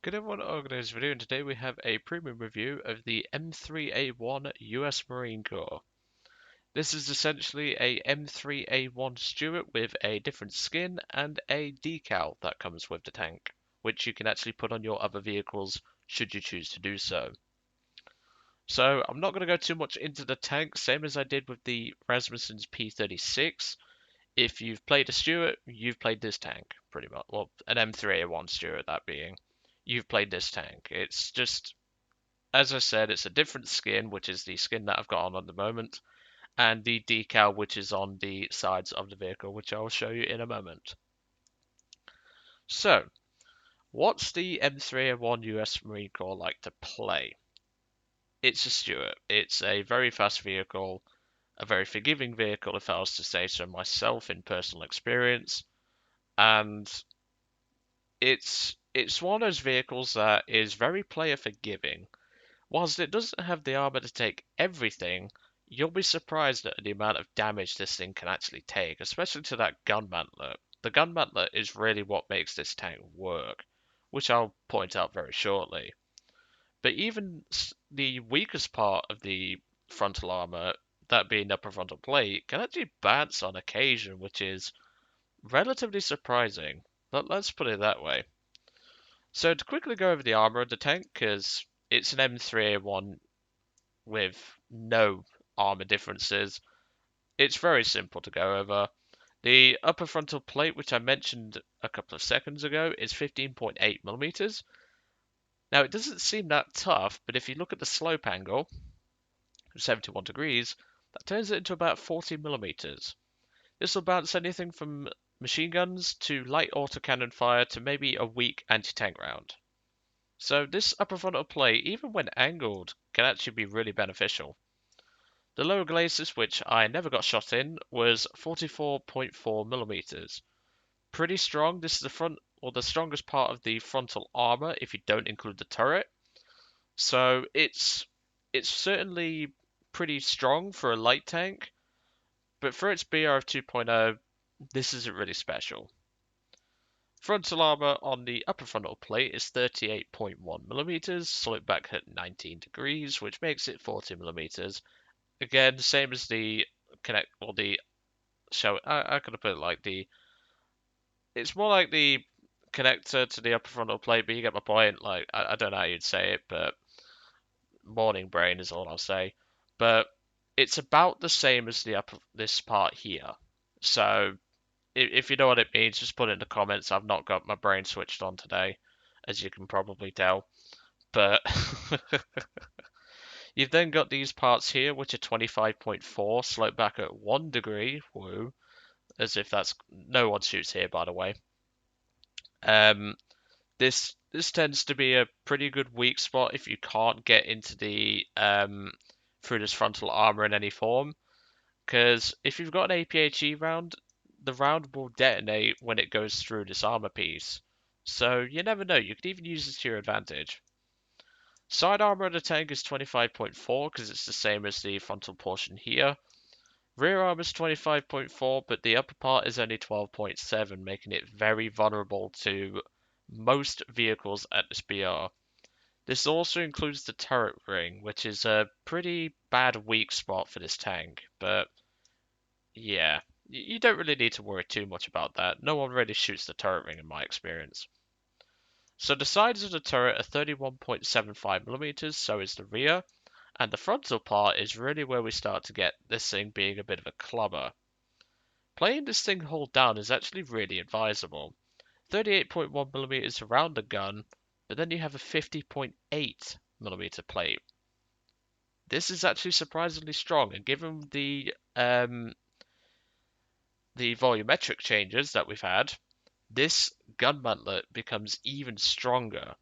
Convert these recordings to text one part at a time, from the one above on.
Good everyone, Organized Video, and today we have a premium review of the M3A1 US Marine Corps. This is essentially a M3A1 Stuart with a different skin and a decal that comes with the tank, which you can actually put on your other vehicles should you choose to do so. So I'm not going to go too much into the tank, same as I did with the Rasmussen's P36. If you've played a Stuart, you've played this tank, pretty much. Well, an M3A1 Stuart, that being. You've played this tank. It's just, as I said, it's a different skin, which is the skin that I've got on at the moment, and the decal, which is on the sides of the vehicle, which I will show you in a moment. So, what's the M3A1 US Marine Corps like to play? It's a Stuart. It's a very fast vehicle, a very forgiving vehicle, if I was to say so myself in personal experience, and it's one of those vehicles that is very player forgiving. Whilst it doesn't have the armor to take everything, you'll be surprised at the amount of damage this thing can actually take, especially to that gun mantlet. The gun mantlet is really what makes this tank work, which I'll point out very shortly. But even the weakest part of the frontal armor, that being the upper frontal plate, can actually bounce on occasion, which is relatively surprising. But let's put it that way. So to quickly go over the armor of the tank, because it's an M3A1 with no armor differences, it's very simple to go over. The upper frontal plate, which I mentioned a couple of seconds ago, is 15.8 millimeters. Now it doesn't seem that tough, but if you look at the slope angle, 71 degrees, that turns it into about 40 millimeters. This will bounce anything from machine guns to light autocannon fire to maybe a weak anti-tank round. So this upper frontal plate, even when angled, can actually be really beneficial. The lower glacis, which I never got shot in, was 44.4 millimeters. Pretty strong. This is the front or the strongest part of the frontal armor if you don't include the turret. So it's certainly pretty strong for a light tank, but for its BR of 2.0, this isn't really special. Frontal armor on the upper frontal plate is 38.1 millimeters, slope back at 19 degrees, which makes it 40 millimeters. Again, same as the connect or the show. I could have put it like the. It's more like the connector to the upper frontal plate, but you get my point. Like I don't know how you'd say it, but morning brain is all I'll say. But it's about the same as the upper this part here. So if you know what it means, just put it in the comments. I've not got my brain switched on today, as you can probably tell. But you've then got these parts here, which are 25.4, slope back at 1 degree. Woo. As if that's... No one shoots here, by the way. This tends to be a pretty good weak spot if you can't get into the through this frontal armor in any form. Because if you've got an APHE round, the round will detonate when it goes through this armor piece. So you never know, you could even use this to your advantage. Side armor of the tank is 25.4 because it's the same as the frontal portion here. Rear armor is 25.4, but the upper part is only 12.7, making it very vulnerable to most vehicles at this BR. This also includes the turret ring, which is a pretty bad weak spot for this tank, but yeah, you don't really need to worry too much about that. No one really shoots the turret ring in my experience. So the sides of the turret are 31.75 millimeters, so is the rear, and the frontal part is really where we start to get this thing being a bit of a clubber. Playing this thing hold down is actually really advisable. 38.1 millimeters around the gun, but then you have a 50.8 millimeter plate. This is actually surprisingly strong, and given the volumetric changes that we've had, this gun mantlet becomes even stronger.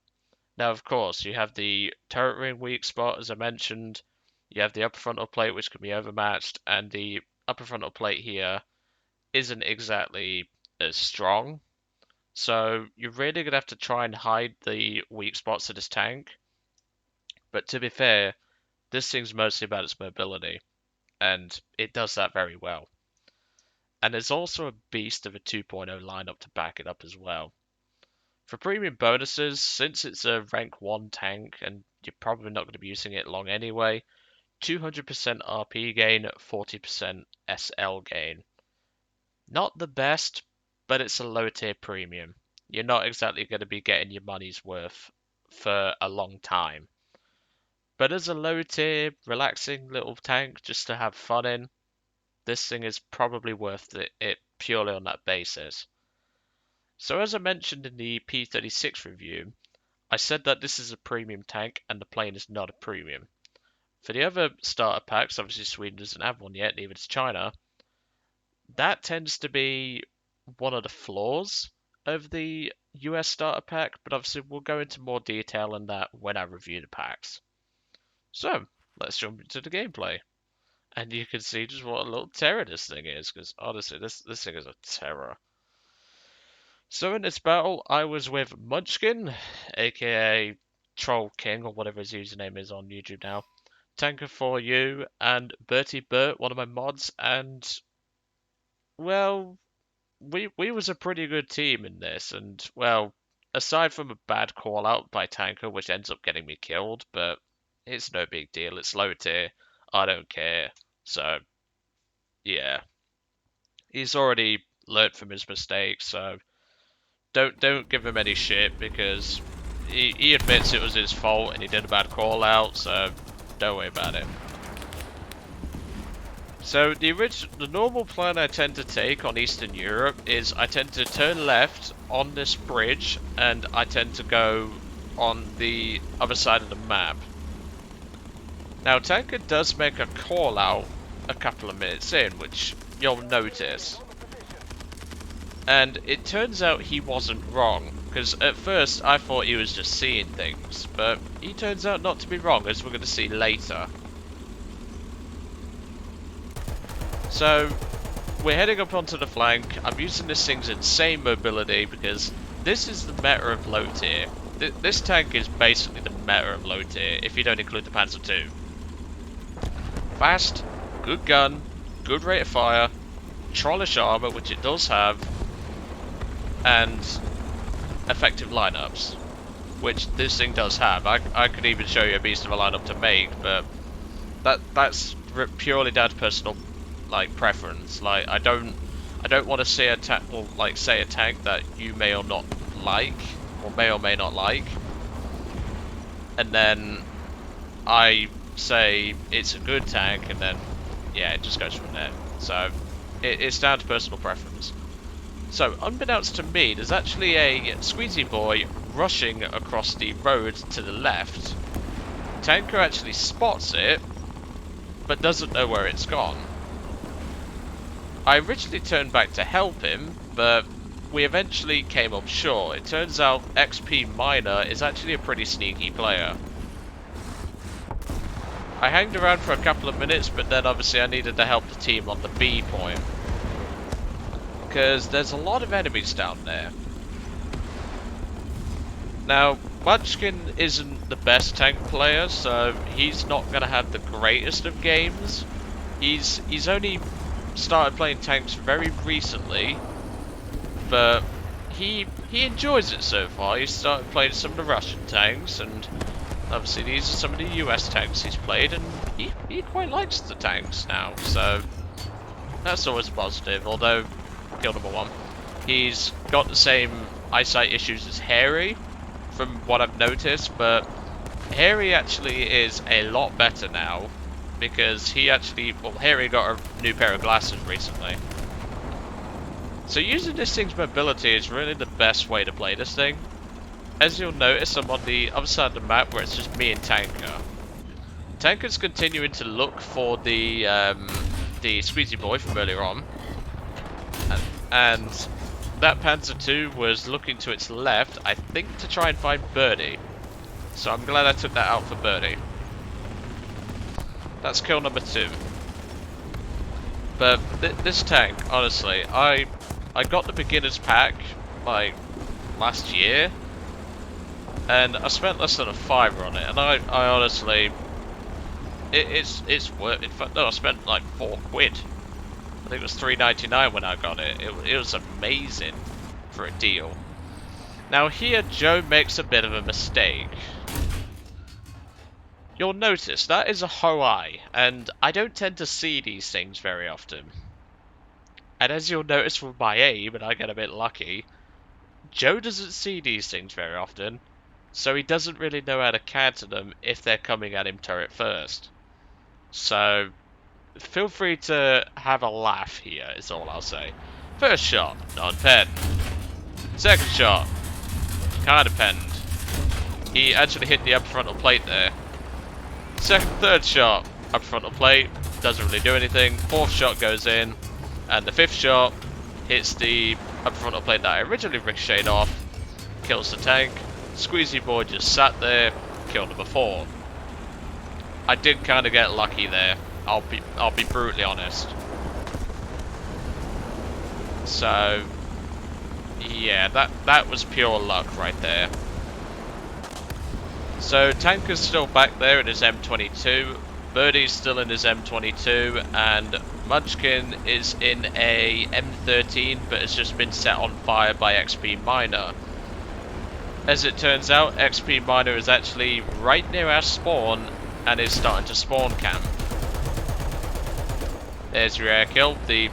Now, of course, you have the turret ring weak spot, as I mentioned. You have the upper frontal plate, which can be overmatched, and the upper frontal plate here isn't exactly as strong. So you're really going to have to try and hide the weak spots of this tank. But to be fair, this thing's mostly about its mobility, and it does that very well. And there's also a beast of a 2.0 lineup to back it up as well. For premium bonuses, since it's a rank 1 tank and you're probably not going to be using it long anyway, 200% RP gain, 40% SL gain. Not the best, but it's a low tier premium. You're not exactly going to be getting your money's worth for a long time. But as a low tier, relaxing little tank just to have fun in, this thing is probably worth it purely on that basis. So as I mentioned in the P36 review, I said that this is a premium tank and the plane is not a premium. For the other starter packs, obviously Sweden doesn't have one yet, neither does China, that tends to be one of the flaws of the US starter pack, but obviously we'll go into more detail on that when I review the packs. So, let's jump into the gameplay. And you can see just what a little terror this thing is, because honestly, this thing is a terror. So in this battle, I was with Munchkin, aka Troll King, or whatever his username is on YouTube now, Tanker for You, and Bertie Burt, one of my mods, and well, we was a pretty good team in this, and well, aside from a bad call out by Tanker, which ends up getting me killed, but it's no big deal. It's low tier. I don't care. So yeah, he's already learnt from his mistakes. So don't give him any shit because he admits it was his fault and he did a bad call out. So don't worry about it. So the normal plan I tend to take on Eastern Europe is I tend to turn left on this bridge and I tend to go on the other side of the map. Now Tanker does make a call out a couple of minutes in, which you'll notice. And it turns out he wasn't wrong, because at first I thought he was just seeing things, but he turns out not to be wrong, as we're going to see later. So, we're heading up onto the flank. I'm using this thing's insane mobility because this is the meta of low tier. This tank is basically the meta of low tier, if you don't include the Panzer II. Fast, good gun, good rate of fire, trollish armor, which it does have, and effective lineups, which this thing does have. I could even show you a beast of a lineup to make, but that's purely down to personal preference. Like I don't want to say a tank that you may or not like, or may not like, and then I say it's a good tank, and then yeah, it just goes from there. So it's down to personal preference. So unbeknownst to me, there's actually a squeezy boy rushing across the road to the left. Tanker actually spots it, but doesn't know where it's gone. I originally turned back to help him, but we eventually came up short. It turns out XP Miner is actually a pretty sneaky player. I hanged around for a couple of minutes, but then obviously I needed to help the team on the B point, because there's a lot of enemies down there. Now, Munchkin isn't the best tank player, so he's not going to have the greatest of games. He's only started playing tanks very recently, but he enjoys it so far. He started playing some of the Russian tanks, and obviously these are some of the US tanks he's played, and he quite likes the tanks now, so that's always positive. Although, kill number one, he's got the same eyesight issues as Harry, from what I've noticed, but Harry actually is a lot better now, because Harry got a new pair of glasses recently. So using this thing's mobility is really the best way to play this thing. As you'll notice, I'm on the other side of the map where it's just me and Tanker. Tanker's continuing to look for the squeezy boy from earlier on, and that Panzer II was looking to its left, I think, to try and find Birdie. So I'm glad I took that out for Birdie. That's kill number 2. But this tank, honestly, I got the beginner's pack like last year, and I spent less than a $5 on it, and I honestly, it's worth it. In fact, no, I spent like £4. I think it was $3.99 when I got it. It was amazing for a deal. Now here Joe makes a bit of a mistake. You'll notice that is a Hoai, and I don't tend to see these things very often. And as you'll notice from my aim, and I get a bit lucky, Joe doesn't see these things very often, so he doesn't really know how to counter them if they're coming at him turret first. So feel free to have a laugh here, is all I'll say. First shot, non-pen. Second shot, kinda penned. He actually hit the upper frontal plate there. Third shot, upper frontal plate, doesn't really do anything. Fourth shot goes in, and the fifth shot hits the upper frontal plate that I originally ricocheted off, kills the tank. Squeezy boy just sat there, killed number 4. I did kind of get lucky there. I'll be brutally honest. So yeah, that was pure luck right there. So Tanker's still back there in his M22, Birdie's still in his M22, and Munchkin is in a M13 but has just been set on fire by XP Miner. As it turns out, XP Miner is actually right near our spawn and is starting to spawn camp. There's your air kill. The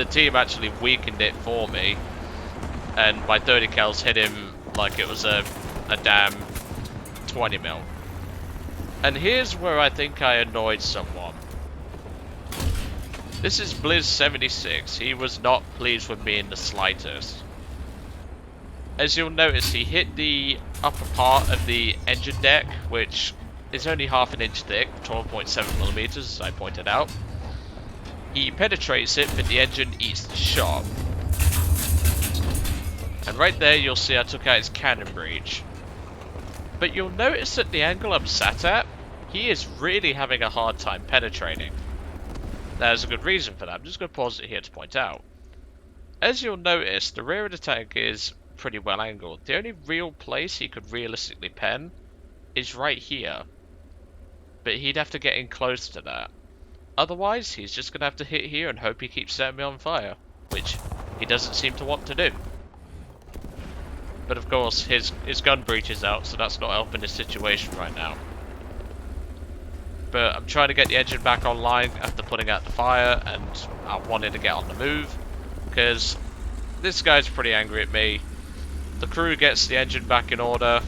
team actually weakened it for me, and my 30 cals hit him like it was a damn 20 mil. And here's where I think I annoyed someone. This is Blizz76. He was not pleased with me in the slightest. As you'll notice, he hit the upper part of the engine deck, which is only half an inch thick, 12.7 millimeters, as I pointed out. He penetrates it, but the engine eats the shot. And right there, you'll see I took out his cannon breech. But you'll notice at the angle I'm sat at, he is really having a hard time penetrating. There's a good reason for that. I'm just going to pause it here to point out. As you'll notice, the rear of the tank is pretty well angled. The only real place he could realistically pen is right here. But he'd have to get in close to that. Otherwise, he's just going to have to hit here and hope he keeps setting me on fire, which he doesn't seem to want to do. But of course, his gun breech is out, so that's not helping his situation right now. But I'm trying to get the engine back online after putting out the fire, and I wanted to get on the move, because this guy's pretty angry at me. The crew gets the engine back in order,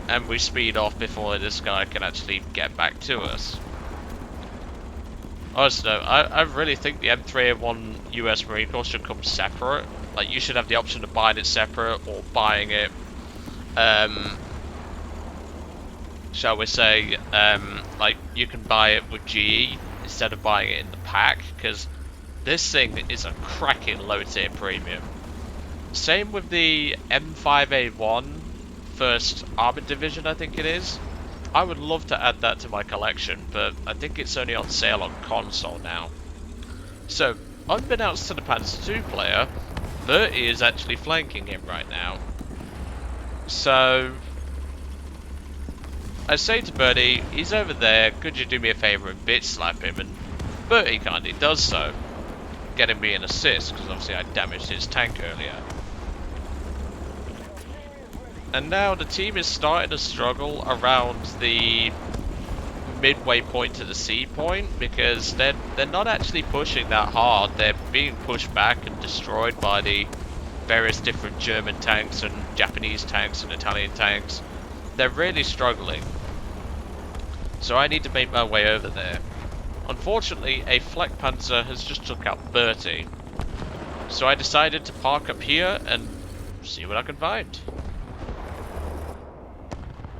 and we speed off before this guy can actually get back to us. Also, I really think the M3A1 US Marine Corps should come separate. Like, you should have the option of buying it separate or buying it, shall we say, like, you can buy it with GE instead of buying it in the pack, because this thing is a cracking low tier premium. Same with the M3A1 First Armored Division, I think it is. I would love to add that to my collection, but I think it's only on sale on console now. So, unbeknownst to the Panzer II player, Bertie is actually flanking him right now. So, I say to Bertie, he's over there, could you do me a favour and bitch slap him? And Bertie kindly does so, getting me an assist, because obviously I damaged his tank earlier. And now the team is starting to struggle around the midway point to the C point, because they're not actually pushing that hard. They're being pushed back and destroyed by the various different German tanks and Japanese tanks and Italian tanks. They're really struggling. So I need to make my way over there. Unfortunately, a Flak Panzer has just took out Bertie. So I decided to park up here and see what I can find.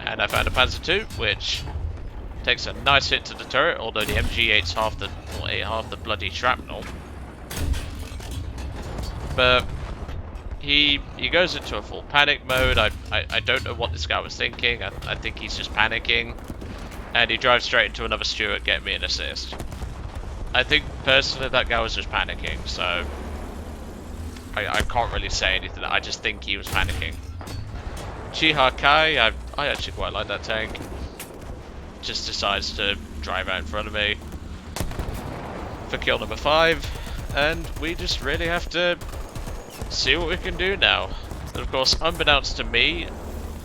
And I found a Panzer II, which takes a nice hit to the turret, although the MG8's half the bloody shrapnel. But he goes into a full panic mode. I don't know what this guy was thinking. I think he's just panicking. And he drives straight into another Stuart, getting me an assist. I think personally that guy was just panicking, so I can't really say anything. I just think he was panicking. Chiha Kai, I actually quite like that tank. Just decides to drive out in front of me for kill number 5, and we just really have to see what we can do now. And of course, unbeknownst to me,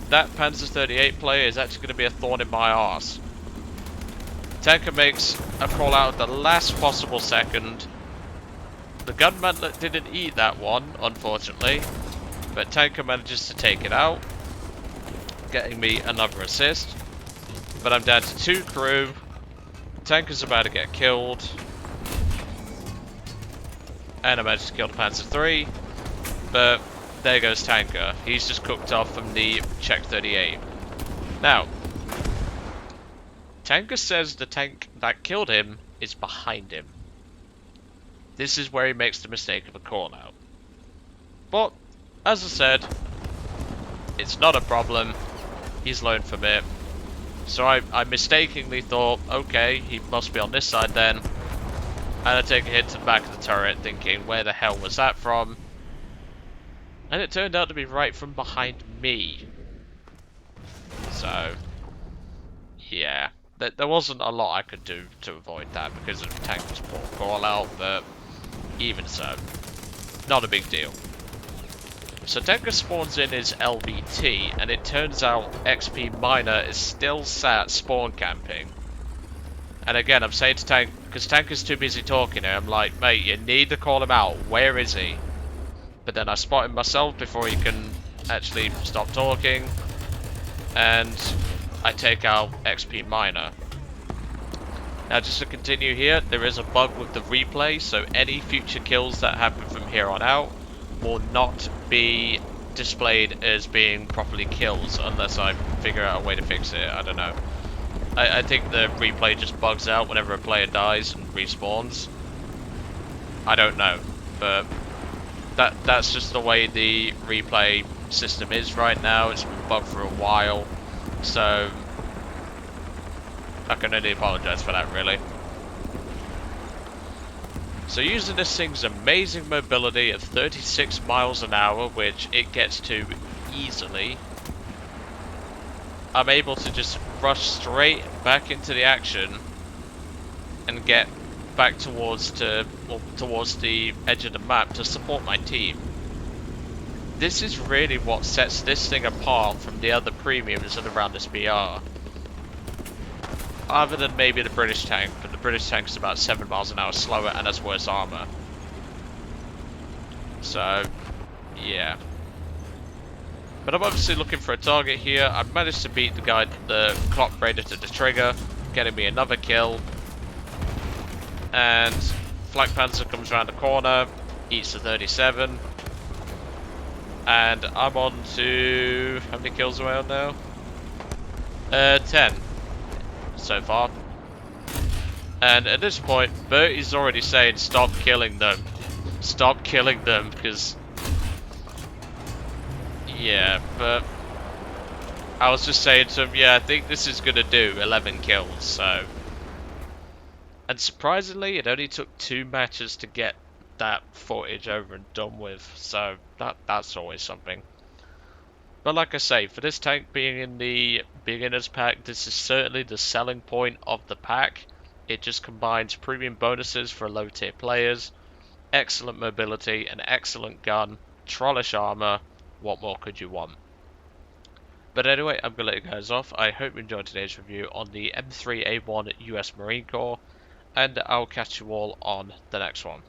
that Panzer 38 player is actually going to be a thorn in my arse. Tanker makes a call out at the last possible second. The gunman didn't eat that one, unfortunately, but Tanker manages to take it out, getting me another assist. But I'm down to 2 crew. Tanker's about to get killed. And I managed to kill the Panzer 3. But there goes Tanker. He's just cooked off from the Czech 38. Now, Tanker says the tank that killed him is behind him. This is where he makes the mistake of a call out. But, as I said, it's not a problem. He's learned from it. So I mistakenly thought, okay, he must be on this side then. And I take a hit to the back of the turret thinking, where the hell was that from? And it turned out to be right from behind me. So, yeah. There wasn't a lot I could do to avoid that because of Tanker's poor call out, but even so, not a big deal. So Tanker spawns in his LVT, and it turns out XP Miner is still sat spawn camping. And again, I'm saying to Tank, because Tanker's too busy talking here, I'm like, mate, you need to call him out. Where is he? But then I spot him myself before he can actually stop talking, and I take out XP Miner. Now, just to continue here, there is a bug with the replay, so any future kills that happen from here on out will not be displayed as being properly kills unless I figure out a way to fix it. I don't know. I think the replay just bugs out whenever a player dies and respawns. I don't know, but that's just the way the replay system is right now. It's been bugged for a while, so I can only apologise for that, really. So using this thing's amazing mobility of 36 miles an hour, which it gets to easily, I'm able to just rush straight back into the action and get back towards the edge of the map to support my team. This is really what sets this thing apart from the other premiums that are around this BR. Other than maybe the British tank, but the British tank is about 7 miles an hour slower and has worse armor. So, yeah. But I'm obviously looking for a target here. I've managed to beat the clock raider to the trigger, getting me another kill. And Flank Panzer comes around the corner, eats the 37. And I'm on to... how many kills am I on now? 10. So far. And at this point, Bertie's already saying stop killing them. Stop killing them, because... yeah, but... I was just saying to him, yeah, I think this is gonna do 11 kills, so... and surprisingly, it only took 2 matches to get that footage over and done with, so that's always something. But like I say, for this tank being in the beginner's pack, this is certainly the selling point of the pack. It just combines premium bonuses for low tier players, excellent mobility, an excellent gun, trollish armor. What more could you want? But anyway, I'm going to let you guys off. I hope you enjoyed today's review on the M3A1 US Marine Corps, and I'll catch you all on the next one.